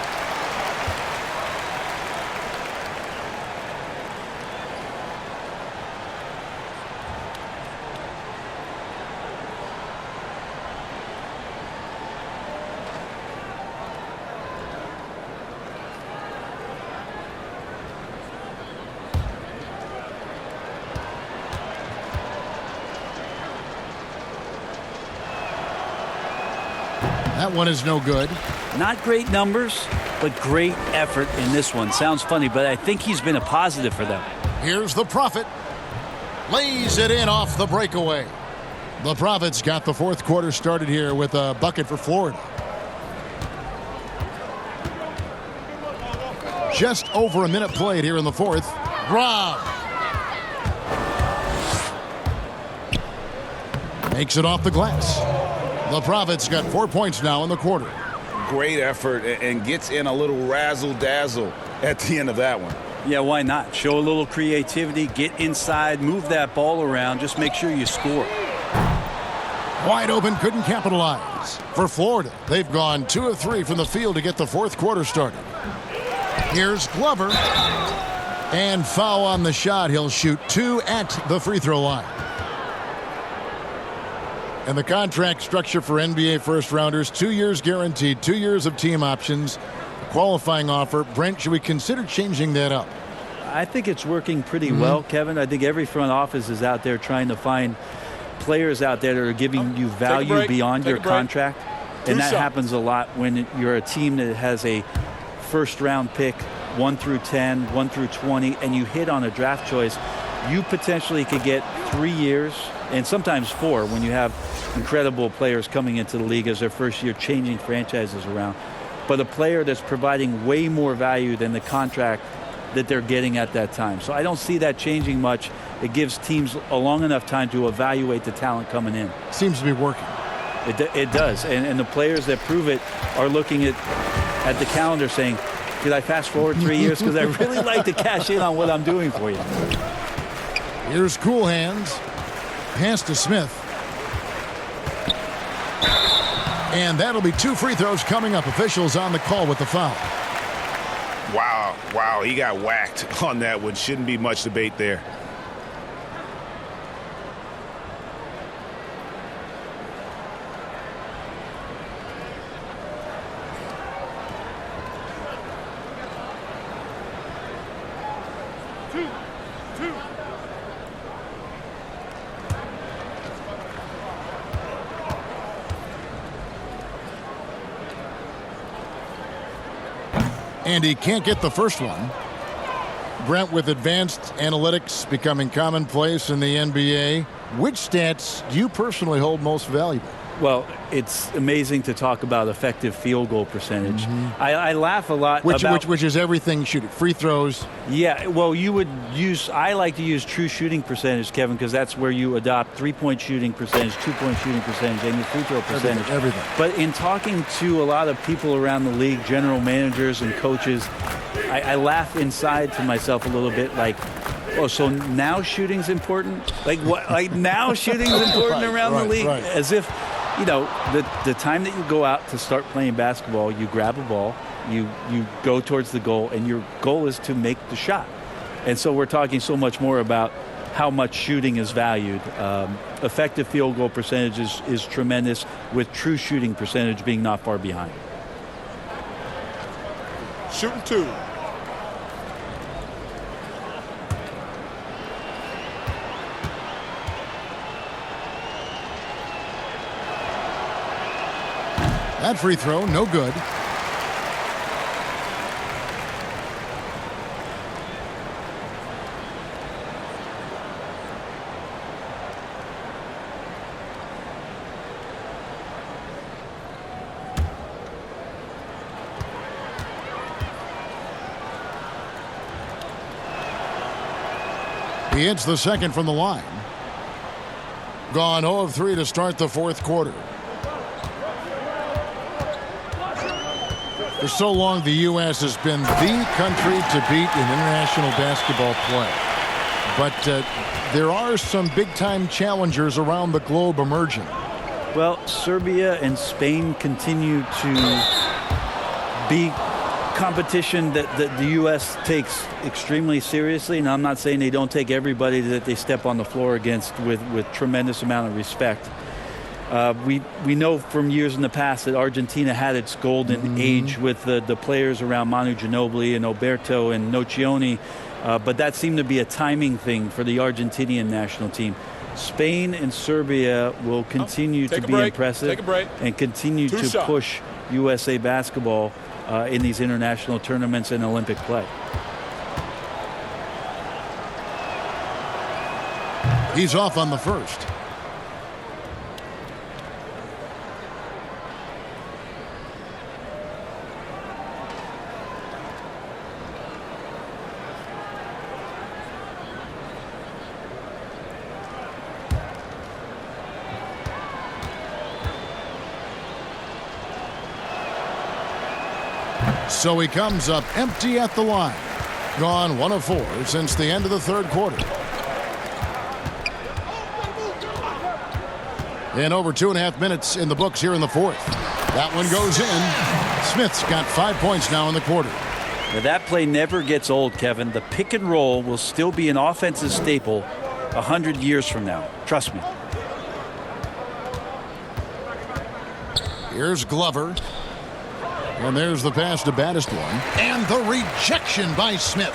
That one is no good. Not great numbers, but great effort in this one. Sounds funny, but I think he's been a positive for them. Here's the Prophet. Lays it in off the breakaway. The Prophet's got the fourth quarter started here with a bucket for Florida. Just over a minute played here in the fourth. Rob. Makes it off the glass. The Prophet's got 4 points now in the quarter. Great effort and gets in a little razzle-dazzle at the end of that one. Yeah, why not? Show a little creativity, get inside, move that ball around, just make sure you score. Wide open, couldn't capitalize. For Florida, they've gone 2 of 3 from the field to get the fourth quarter started. Here's Glover. And foul on the shot. He'll shoot 2 at the free throw line. And the contract structure for NBA first-rounders, 2 years guaranteed, 2 years of team options, qualifying offer. Brent, should we consider changing that up? I think it's working pretty well, Kevin. I think every front office is out there trying to find players out there that are giving you value beyond your contract. And that happens a lot when you're a team that has a first-round pick, 1 through 10, 1 through 20, and you hit on a draft choice. You potentially could get 3 years and sometimes 4 when you have incredible players coming into the league as their first year, changing franchises around. But a player that's providing way more value than the contract that they're getting at that time. So I don't see that changing much. It gives teams a long enough time to evaluate the talent coming in. Seems to be working. It does, and the players that prove it are looking at the calendar saying, did I fast forward 3 years? Because I really like to cash in on what I'm doing for you. Here's Cool Hands. Pass to Smith. And that'll be 2 free throws coming up. Officials on the call with the foul. Wow, he got whacked on that one. Shouldn't be much debate there. And he can't get the first one. Brent, with advanced analytics becoming commonplace in the NBA, which stats do you personally hold most valuable? Well, it's amazing to talk about effective field goal percentage. I laugh a lot about... Which is everything shooting. Free throws. Yeah, well, I like to use true shooting percentage, Kevin, because that's where you adopt 3-point shooting percentage, 2-point shooting percentage, and your free throw percentage. Everything. But in talking to a lot of people around the league, general managers and coaches, I laugh inside to myself a little bit like, oh, so now shooting's important? Like what? Like now shooting's important around the league? Right. As if, the time that you go out to start playing basketball, you grab a ball, you go towards the goal, and your goal is to make the shot. And so we're talking so much more about how much shooting is valued. Effective field goal percentage is tremendous, with true shooting percentage being not far behind. Shooting 2. That free throw, no good. He hits the second from the line. Gone 0 of 3 to start the fourth quarter. For so long, the U.S. has been the country to beat in international basketball play. But there are some big-time challengers around the globe emerging. Well, Serbia and Spain continue to be competition that the U.S. takes extremely seriously. And I'm not saying they don't take everybody that they step on the floor against with tremendous amount of respect. We know from years in the past that Argentina had its golden age with the players around Manu Ginobili and Oberto and Nocioni, but that seemed to be a timing thing for the Argentinian national team. Spain and Serbia will continue to be impressive and continue to push USA basketball in these international tournaments and Olympic play. He's off on the first. So he comes up empty at the line. Gone 1 of 4 since the end of the third quarter. And over 2.5 minutes in the books here in the fourth. That one goes in. Smith's got 5 points now in the quarter. Now that play never gets old, Kevin. The pick and roll will still be an offensive staple 100 years from now. Trust me. Here's Glover. And there's the pass to Baddest one. And the rejection by Smith.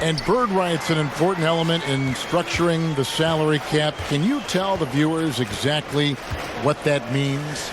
And bird right's an important element in structuring the salary cap. Can you tell the viewers exactly what that means?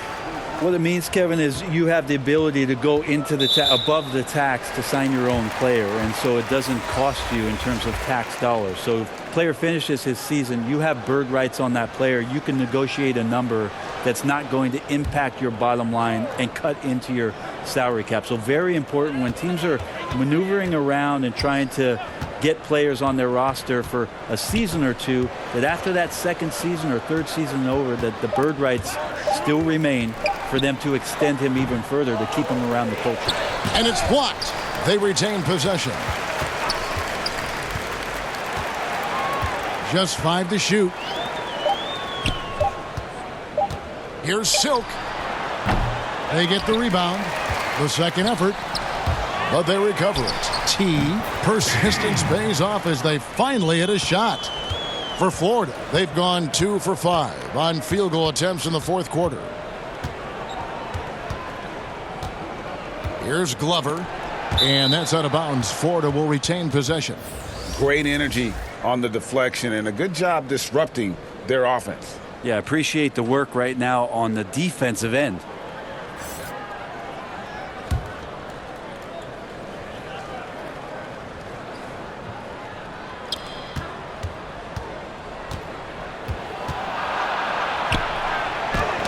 What it means, Kevin, is you have the ability to go into above the tax to sign your own player, and so it doesn't cost you in terms of tax dollars. So if a player finishes his season, you have bird rights on that player. You can negotiate a number that's not going to impact your bottom line and cut into your salary cap. So very important when teams are maneuvering around and trying to get players on their roster for a season or two, that after that second season or third season over, that the bird rights still remain for them to extend him even further to keep him around the culture. And it's blocked. They retain possession. Just 5 to shoot. Here's Silk. They get the rebound. The second effort. But they recover it. T. Persistence pays off as they finally hit a shot. For Florida, they've gone 2 for 5 on field goal attempts in the fourth quarter. Here's Glover. And that's out of bounds. Florida will retain possession. Great energy on the deflection and a good job disrupting their offense. Yeah, appreciate the work right now on the defensive end.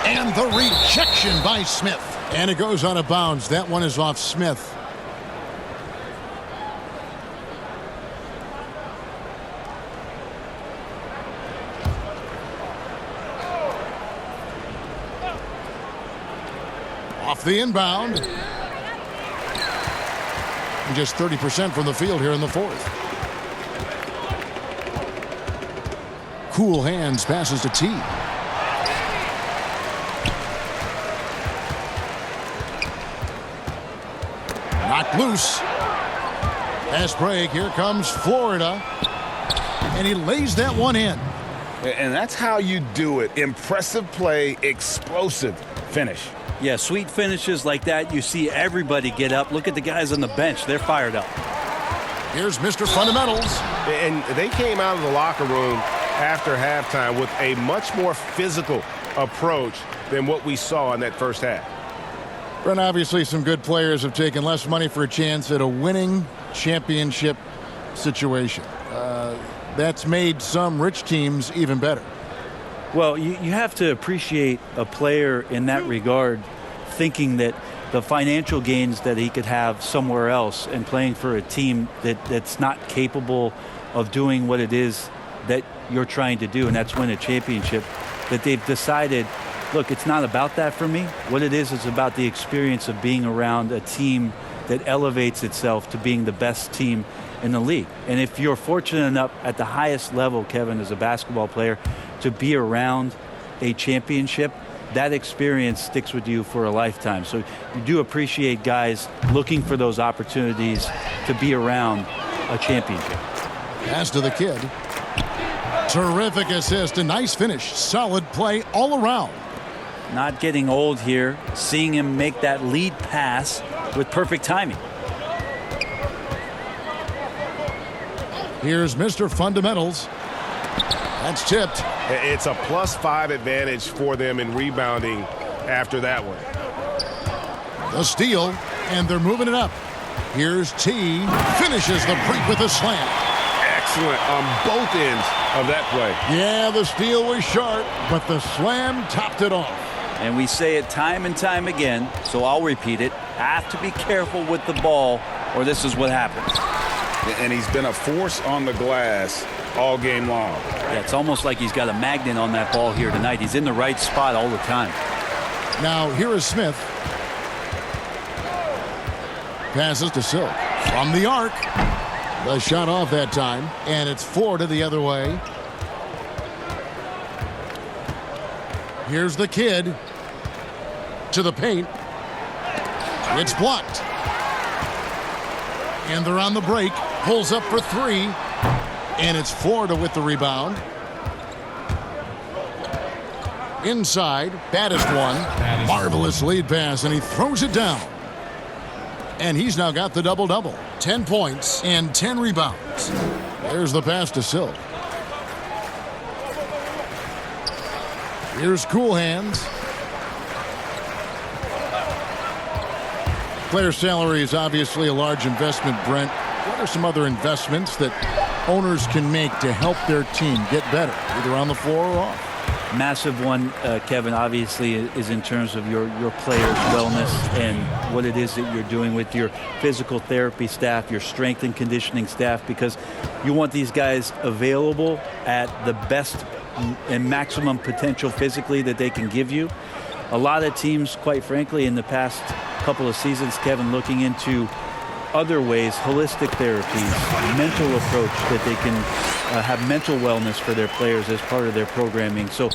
And the rejection by Smith. And it goes out of bounds. That one is off Smith. Off the inbound. And just 30% from the field here in the fourth. Cool hands passes to T. Knocked loose. Pass break. Here comes Florida. And he lays that one in. And that's how you do it. Impressive play, explosive finish. Yeah, sweet finishes like that, you see everybody get up. Look at the guys on the bench. They're fired up. Here's Mr. Fundamentals. And they came out of the locker room after halftime with a much more physical approach than what we saw in that first half. And obviously some good players have taken less money for a chance at a winning championship situation. That's made some rich teams even better. Well, you have to appreciate a player in that regard, thinking that the financial gains that he could have somewhere else and playing for a team that's not capable of doing what it is that you're trying to do, and that's win a championship, that they've decided, look, it's not about that for me. What it is about the experience of being around a team that elevates itself to being the best team in the league. And if you're fortunate enough at the highest level, Kevin, as a basketball player, to be around a championship, that experience sticks with you for a lifetime. So you do appreciate guys looking for those opportunities to be around a championship. Pass to the kid. Terrific assist, a nice finish. Solid play all around. Not getting old here, seeing him make that lead pass with perfect timing. Here's Mr. Fundamentals. That's tipped. It's a +5 advantage for them in rebounding after that one. The steal, and they're moving it up. Here's T. Finishes the break with a slam. Excellent on both ends of that play. Yeah, the steal was sharp, but the slam topped it off. And we say it time and time again, so I'll repeat it. Have to be careful with the ball, or this is what happens. And he's been a force on the glass all game long. Yeah, it's almost like he's got a magnet on that ball here tonight. He's in the right spot all the time. Now, here is Smith. Passes to Silk. From the arc. The shot off that time, and it's Florida the other way. Here's the kid. To the paint. It's blocked. And they're on the break. Pulls up for three. And it's Florida with the rebound. Inside, baddest one. Marvelous lead pass, and he throws it down. And he's now got the double-double. 10 points and 10 rebounds. There's the pass to Silk. Here's Cool Hands. Player salary is obviously a large investment, Brent. What are some other investments that owners can make to help their team get better, either on the floor or off? Massive one, Kevin, obviously, is in terms of your players' wellness and what it is that you're doing with your physical therapy staff, your strength and conditioning staff, because you want these guys available at the best and maximum potential physically that they can give you. A lot of teams, quite frankly, in the past couple of seasons, Kevin, looking into other ways, holistic therapies, mental approach that they can have mental wellness for their players as part of their programming. So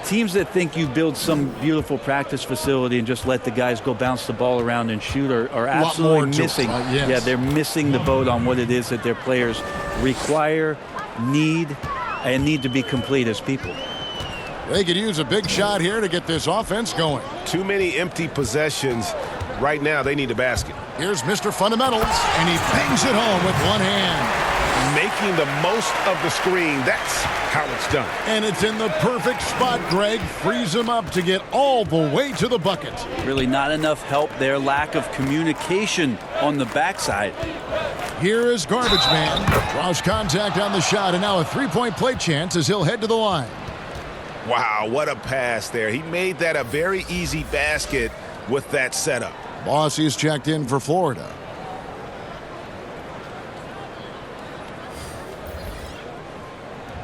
teams that think you build some beautiful practice facility and just let the guys go bounce the ball around and shoot are absolutely missing. Yes. Yeah, they're missing the boat on what it is that their players require, need to be complete as people. They could use a big shot here to get this offense going. Too many empty possessions. Right now, they need a basket. Here's Mr. Fundamentals, and he bangs it home with one hand. Making the most of the screen. That's how it's done. And it's in the perfect spot, Greg. Frees him up to get all the way to the bucket. Really not enough help there. Lack of communication on the backside. Here is Garbage Man. Draws contact on the shot, and now a three-point play chance as he'll head to the line. Wow, what a pass there. He made that a very easy basket with that setup. Bossie's checked in for Florida.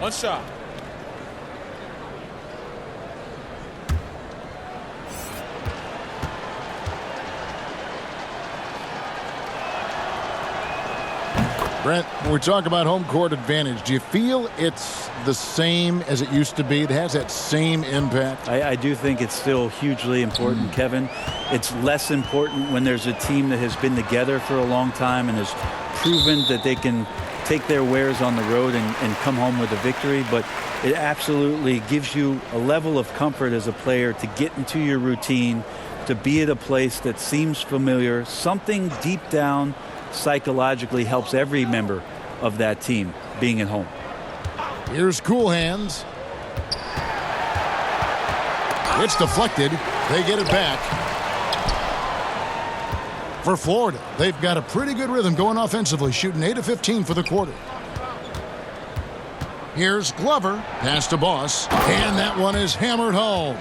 One shot. Brent, when we talk about home court advantage, do you feel it's the same as it used to be? It has that same impact? I do think it's still hugely important, Kevin. It's less important when there's a team that has been together for a long time and has proven that they can take their wares on the road and come home with a victory. But it absolutely gives you a level of comfort as a player to get into your routine, to be at a place that seems familiar. Something deep down psychologically helps every member of that team being at home. Here's Cool Hands. It's deflected. They get it back. For Florida, they've got a pretty good rhythm going offensively, shooting 8 of 15 for the quarter. Here's Glover. Pass to Boss. And that one is hammered home.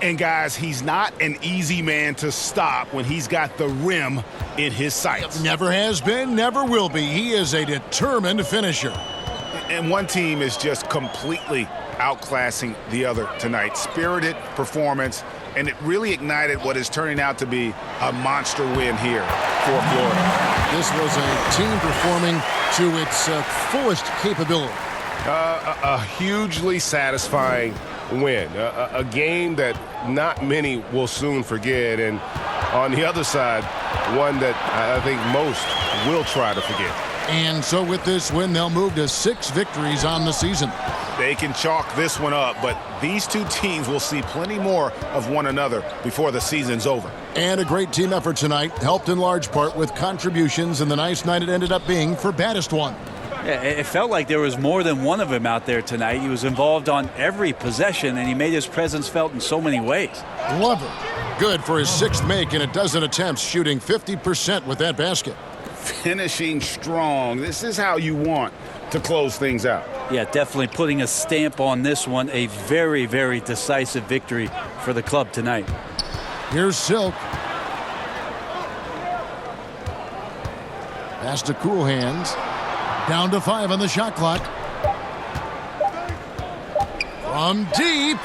And guys, he's not an easy man to stop when he's got the rim in his sights. Never has been, never will be. He is a determined finisher. And one team is just completely outclassing the other tonight. Spirited performance, and it really ignited what is turning out to be a monster win here for Florida. This was a team performing to its fullest capability. A hugely satisfying win. A game that not many will soon forget, and on the other side, one that I think most will try to forget. And so with this win, they'll move to 6 victories on the season. They can chalk this one up, but these two teams will see plenty more of one another before the season's over. And a great team effort tonight, helped in large part with contributions, and the nice night it ended up being for baddest one. Yeah, it felt like there was more than one of them out there tonight. He was involved on every possession, and he made his presence felt in so many ways. Glover, good for his 6th make in a dozen attempts, shooting 50% with that basket. Finishing strong. This is how you want to close things out. Yeah, definitely putting a stamp on this one. A very, very decisive victory for the club tonight. Here's Silk. Pass to Cool Hands. Down to 5 on the shot clock. From deep.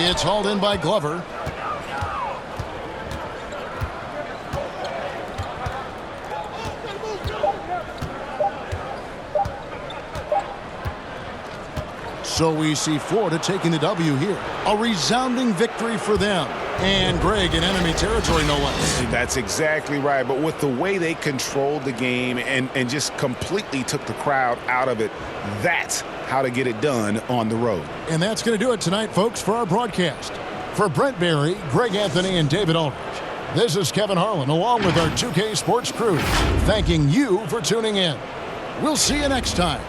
It's hauled in by Glover. So we see Florida taking the W here. A resounding victory for them. And Greg in enemy territory, no less. That's exactly right. But with the way they controlled the game and just completely took the crowd out of it, that's how to get it done on the road. And that's going to do it tonight, folks, for our broadcast. For Brent Berry, Greg Anthony, and David Aldridge, this is Kevin Harlan, along with our 2K Sports crew, thanking you for tuning in. We'll see you next time.